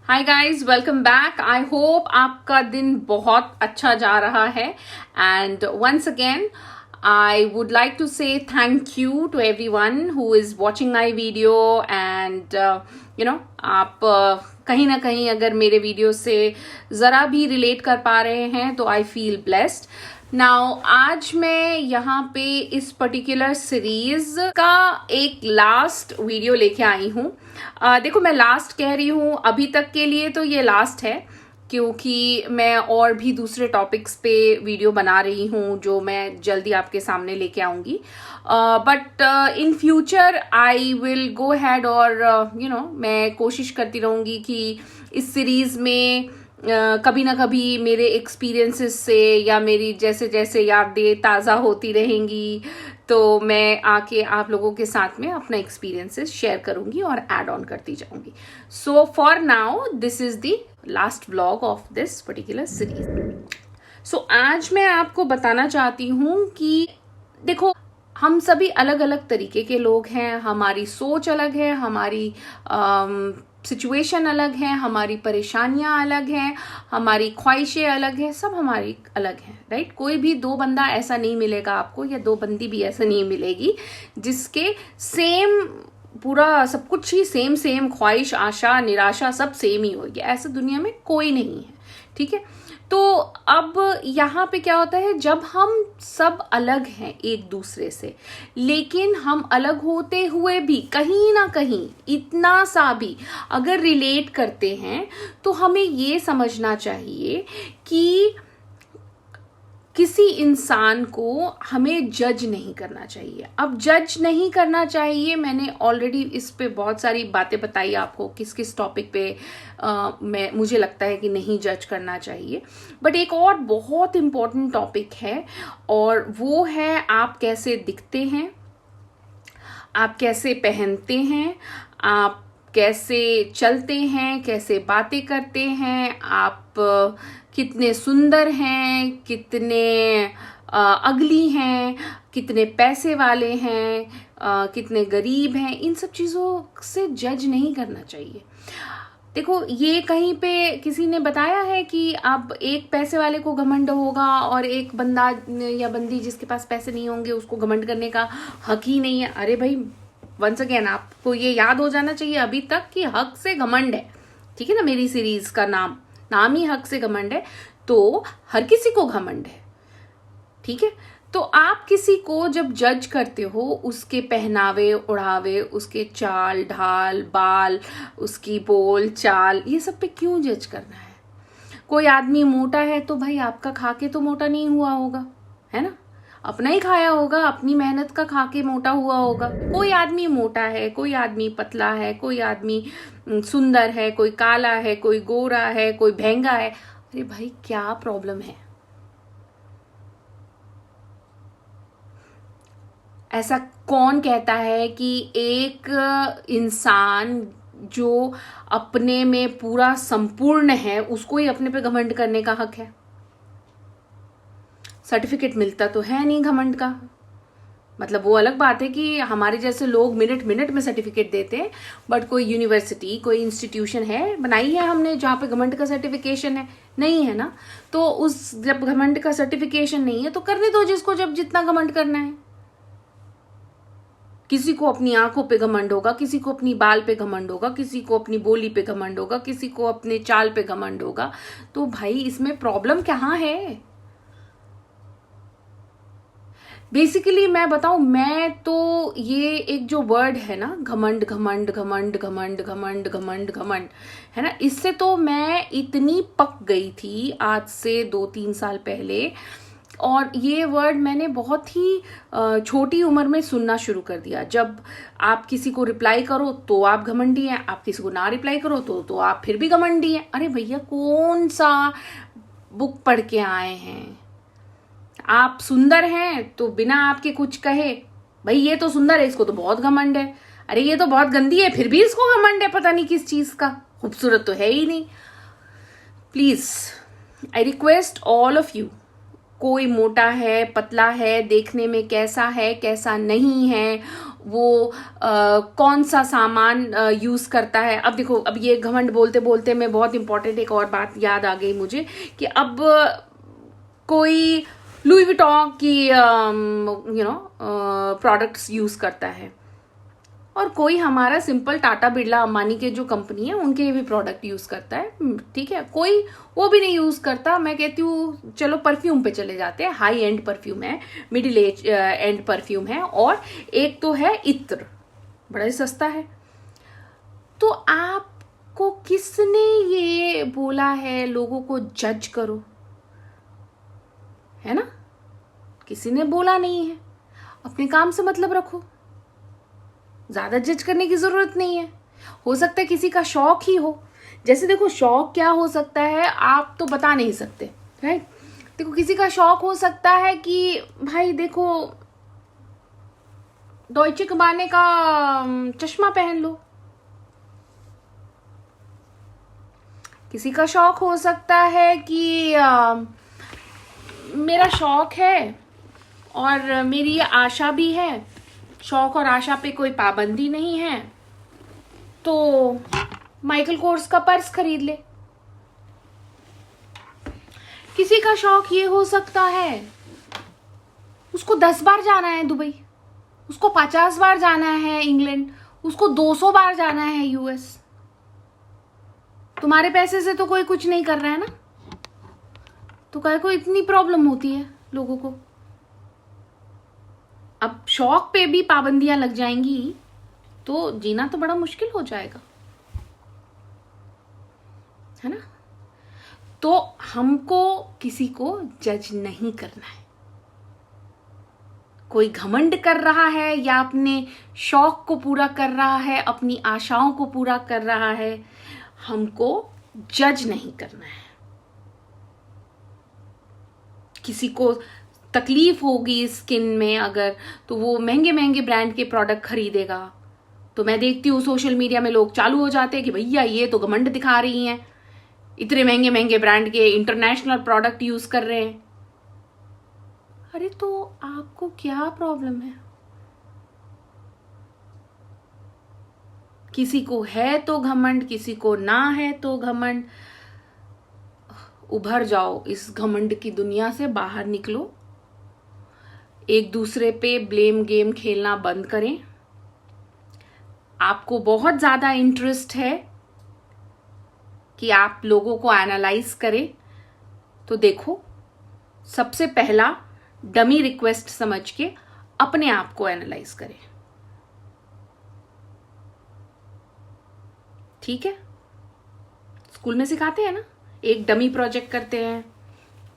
Hi guys, welcome back. I hope आपका दिन बहुत अच्छा जा रहा है and once again I would like to say thank you to everyone who is watching my video and आप कहीं ना कहीं अगर मेरे वीडियो से ज़रा भी रिलेट कर पा रहे हैं तो आई फील ब्लेस्ड। नाउ आज मैं यहाँ पे इस पर्टिकुलर सीरीज का एक लास्ट वीडियो लेके आई हूँ। देखो, मैं लास्ट कह रही हूँ, अभी तक के लिए तो ये लास्ट है क्योंकि मैं और भी दूसरे टॉपिक्स पे वीडियो बना रही हूँ जो मैं जल्दी आपके सामने लेके आऊँगी। But in future I will go had और मैं कोशिश करती रहूँगी कि इस सीरीज में कभी ना कभी मेरे एक्सपीरियंसेस से या मेरी जैसे जैसे यादें ताज़ा होती रहेंगी तो मैं आके आप लोगों के साथ में अपना एक्सपीरियंसेस शेयर करूंगी और ऐड ऑन करती जाऊंगी। So for now this is the last vlog of this particular series. So आज मैं आपको बताना चाहती हूँ कि देखो, हम सभी अलग अलग तरीके के लोग हैं, हमारी सोच अलग है, हमारी सिचुएशन अलग है, हमारी परेशानियां अलग हैं, हमारी ख्वाहिशें अलग हैं, सब हमारी अलग हैं, राइट। कोई भी दो बंदा ऐसा नहीं मिलेगा आपको, या दो बंदी भी ऐसा नहीं मिलेगी जिसके सेम पूरा सब कुछ ही सेम ख्वाहिश, आशा, निराशा सब सेम ही होगी। ऐसा दुनिया में कोई नहीं है, ठीक है। तो अब यहाँ पे क्या होता है, जब हम सब अलग हैं एक दूसरे से, लेकिन हम अलग होते हुए भी कहीं ना कहीं इतना सा भी अगर रिलेट करते हैं तो हमें ये समझना चाहिए कि किसी इंसान को हमें जज नहीं करना चाहिए। अब जज नहीं करना चाहिए, मैंने ऑलरेडी इस पे बहुत सारी बातें बताई आपको किस किस टॉपिक पे मुझे लगता है कि नहीं जज करना चाहिए। बट एक और बहुत इम्पोर्टेंट टॉपिक है और वो है आप कैसे दिखते हैं, आप कैसे पहनते हैं, आप कैसे चलते हैं, कैसे बातें करते हैं, आप कितने सुंदर हैं, कितने अगली हैं, कितने पैसे वाले हैं, कितने गरीब हैं, इन सब चीज़ों से जज नहीं करना चाहिए। देखो, ये कहीं पे किसी ने बताया है कि अब एक पैसे वाले को घमंड होगा और एक बंदा या बंदी जिसके पास पैसे नहीं होंगे उसको घमंड करने का हक ही नहीं है। अरे भाई, वंस अगेन आपको ये याद हो जाना चाहिए अभी तक कि हक से घमंड है, ठीक है ना। मेरी सीरीज का नाम ही हक से घमंड है, तो हर किसी को घमंड है, ठीक है। तो आप किसी को जब जज करते हो उसके पहनावे ओढ़ावे, उसके चाल ढाल, बाल, उसकी बोल चाल, ये सब पे क्यों जज करना है। कोई आदमी मोटा है तो भाई आपका खा के तो मोटा नहीं हुआ होगा, है ना। अपना ही खाया होगा, अपनी मेहनत का खा के मोटा हुआ होगा। कोई आदमी मोटा है, कोई आदमी पतला है, कोई आदमी सुंदर है, कोई काला है, कोई गोरा है, कोई महंगा है। अरे भाई, क्या प्रॉब्लम है। ऐसा कौन कहता है कि एक इंसान जो अपने में पूरा संपूर्ण है उसको ही अपने पे घमंड करने का हक है। सर्टिफिकेट मिलता तो है नहीं घमंड का, मतलब वो अलग बात है कि हमारे जैसे लोग मिनट मिनट में सर्टिफिकेट देते हैं, बट कोई यूनिवर्सिटी, कोई इंस्टीट्यूशन है बनाई है हमने जहाँ पे घमंड का सर्टिफिकेशन है, नहीं है ना। तो उस जब घमंड का सर्टिफिकेशन नहीं है तो करने दो जिसको जब जितना घमंड करना है। किसी को अपनी आंखों पे घमंड होगा, किसी को अपनी बाल पे घमंड होगा, किसी को अपनी बोली पे घमंड होगा, किसी को अपने चाल पे घमंड होगा। तो भाई, इसमें प्रॉब्लम कहाँ है। बेसिकली मैं बताऊं, मैं तो ये एक जो वर्ड है ना, घमंड घमंड घमंड घमंड घमंड घमंड घमंड, है ना, इससे तो मैं इतनी पक गई थी आज से 2-3 साल पहले। और ये वर्ड मैंने बहुत ही छोटी उम्र में सुनना शुरू कर दिया। जब आप किसी को रिप्लाई करो तो आप घमंडी हैं, आप किसी को ना रिप्लाई करो तो आप फिर भी घमंडी हैं। अरे भैया, कौन सा बुक पढ़ के आए हैं आप। सुंदर हैं तो बिना आपके कुछ कहे, भाई ये तो सुंदर है, इसको तो बहुत घमंड है। अरे ये तो बहुत गंदी है, फिर भी इसको घमंड है, पता नहीं किस चीज का। खूबसूरत तो है ही नहीं। Please, I request all of you, कोई मोटा है, पतला है, देखने में कैसा है, कैसा नहीं है, वो कौन सा सामान यूज करता है। अब देखो, अब ये घमंड बोलते बोलते मैं बहुत इंपॉर्टेंट एक और बात याद आ गई मुझे कि अब कोई लुई विटॉन की प्रोडक्ट्स यूज करता है और कोई हमारा सिंपल टाटा बिरला अंबानी के जो कंपनी है उनके भी प्रोडक्ट यूज करता है, ठीक है। कोई वो भी नहीं यूज करता। मैं कहती हूँ चलो परफ्यूम पे चले जाते हैं। हाई एंड परफ्यूम है, मिडिल एंड परफ्यूम है, और एक तो है इत्र, बड़ा ही सस्ता है। तो आपको किसने ये बोला है लोगों को जज करो, है ना? किसी ने बोला नहीं है। अपने काम से मतलब रखो, ज्यादा जज करने की जरूरत नहीं है। हो सकता है किसी का शौक ही हो। जैसे देखो, शौक क्या हो सकता है आप तो बता नहीं सकते, राइट? देखो, किसी का शौक हो सकता है कि भाई देखो डॉयचे गबाने का चश्मा पहन लो। किसी का शौक हो सकता है कि मेरा शौक है और मेरी ये आशा भी है, शौक और आशा पे कोई पाबंदी नहीं है, तो माइकल कोर्स का पर्स खरीद ले। किसी का शौक ये हो सकता है उसको 10 बार जाना है दुबई, उसको 50 बार जाना है इंग्लैंड, उसको 200 बार जाना है यूएस। तुम्हारे पैसे से तो कोई कुछ नहीं कर रहा है ना, तो काहे को इतनी प्रॉब्लम होती है लोगों को। अब शौक पे भी पाबंदियां लग जाएंगी तो जीना तो बड़ा मुश्किल हो जाएगा, है ना? तो हमको किसी को जज नहीं करना है। कोई घमंड कर रहा है या अपने शौक को पूरा कर रहा है, अपनी आशाओं को पूरा कर रहा है, हमको जज नहीं करना है। किसी को तकलीफ होगी स्किन में अगर, तो वो महंगे महंगे ब्रांड के प्रोडक्ट खरीदेगा। तो मैं देखती हूँ सोशल मीडिया में लोग चालू हो जाते हैं कि भैया ये तो घमंड दिखा रही हैं, इतने महंगे महंगे ब्रांड के इंटरनेशनल प्रोडक्ट यूज कर रहे हैं। अरे तो आपको क्या प्रॉब्लम है? किसी को है तो घमंड, किसी को ना है तो घमंड। उभर जाओ इस घमंड की दुनिया से, बाहर निकलो। एक दूसरे पे ब्लेम गेम खेलना बंद करें। आपको बहुत ज्यादा इंटरेस्ट है कि आप लोगों को एनालाइज करें, तो देखो, सबसे पहला डमी रिक्वेस्ट समझ के अपने आप को एनालाइज करें, ठीक है? स्कूल में सिखाते हैं ना, एक डमी प्रोजेक्ट करते हैं।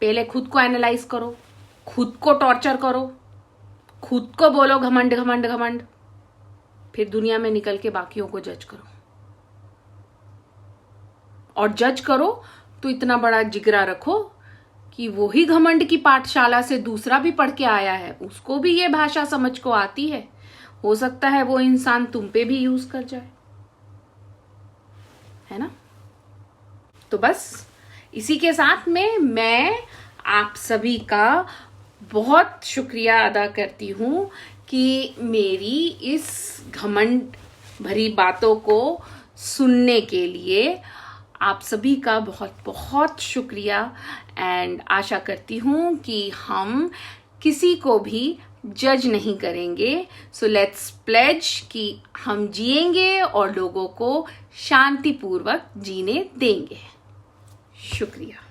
पहले खुद को एनालाइज करो, खुद को टॉर्चर करो, खुद को बोलो घमंड घमंड घमंड, फिर दुनिया में निकल के बाकियों को जज करो। और जज करो तो इतना बड़ा जिगरा रखो कि वही घमंड की पाठशाला से दूसरा भी पढ़ के आया है, उसको भी ये भाषा समझ को आती है। हो सकता है वो इंसान तुम पे भी यूज कर जाए, है ना? तो बस इसी के साथ में मैं आप सभी का बहुत शुक्रिया अदा करती हूं कि मेरी इस घमंड भरी बातों को सुनने के लिए आप सभी का बहुत बहुत शुक्रिया। एंड आशा करती हूं कि हम किसी को भी जज नहीं करेंगे। सो लेट्स प्लेज कि हम जिएंगे और लोगों को शांतिपूर्वक जीने देंगे। शुक्रिया।